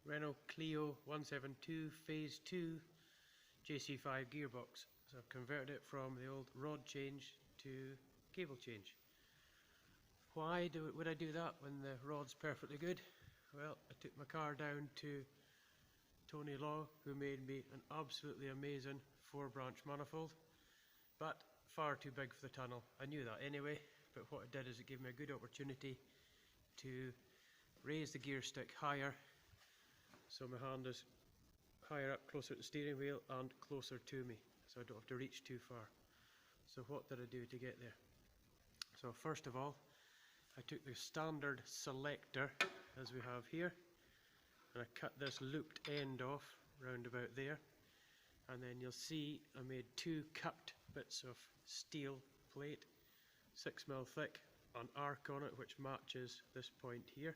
Renault Clio 172 Phase 2 JC5 gearbox. So I've converted it from the old rod change to cable change. Why would I do that when the rod's perfectly good? Well, I took my car down to Tony Law, who made me an absolutely amazing 4-branch manifold, but far too big for the tunnel. I knew that anyway, but what it did is it gave me a good opportunity to raise the gear stick higher, so my hand is higher up, closer to the steering wheel and closer to me, so I don't have to reach too far. So what did I do to get there? So first of all, I took the standard Selector, as we have here, and I cut this looped end off round about there, and then you'll see I made 2 cupped bits of steel plate, 6mm thick, an arc on it which matches this point here.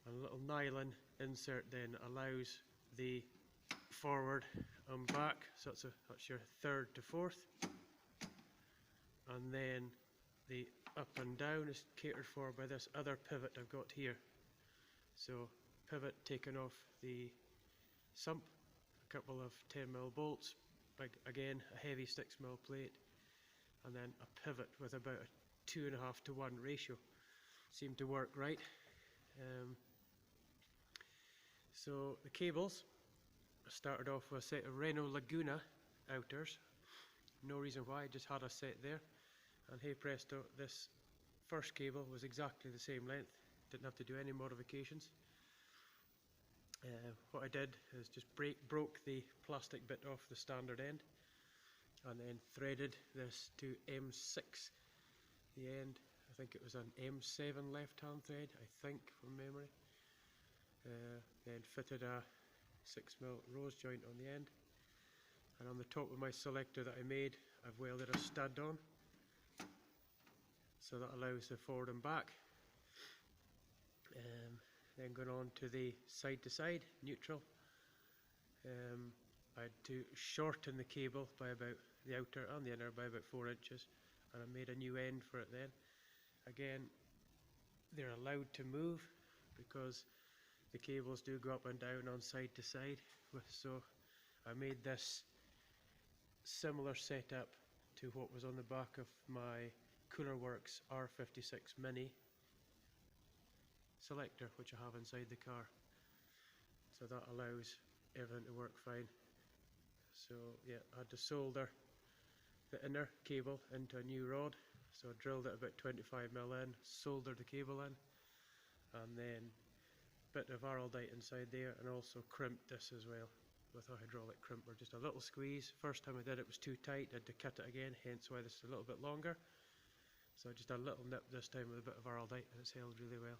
And a little nylon insert then allows the forward and back, so that's your 3rd to 4th, and then the up and down is catered for by this other pivot I've got here. So pivot taken off the sump, a couple of 10mm bolts, again a heavy 6mm plate, and then a pivot with about a 2.5 to 1 ratio. Seemed to work right. So the cables, I started off with a set of Renault Laguna outers. No reason why, I just had a set there, and hey presto, this first cable was exactly the same length. Didn't have to do any modifications. What I did is just broke the plastic bit off the standard end, and then threaded this to M6. The end, I think it was an M7 left hand thread, I think, from memory. Then fitted a 6mm rose joint on the end, and on the top of my Selector that I made, I've welded a stud on, so that allows the forward and back. Then going on to the side to side neutral, I had to shorten the cable by about the outer and the inner by about 4 inches, and I made a new end for it then. Again, they're allowed to move because the cables do go up and down on side to side, so I made this similar setup to what was on the back of my Coolerworx R56 Mini Selector, which I have inside the car. So that allows everything to work fine. So yeah, I had to solder the inner cable into a new rod, so I drilled it about 25mm in, soldered the cable in, and then bit of Araldite inside there, and also crimped this as well with a hydraulic crimper, just a little squeeze. First time I did it was too tight, I had to cut it again, hence why this is a little bit longer. So just a little nip this time with a bit of Araldite, and it's held really well.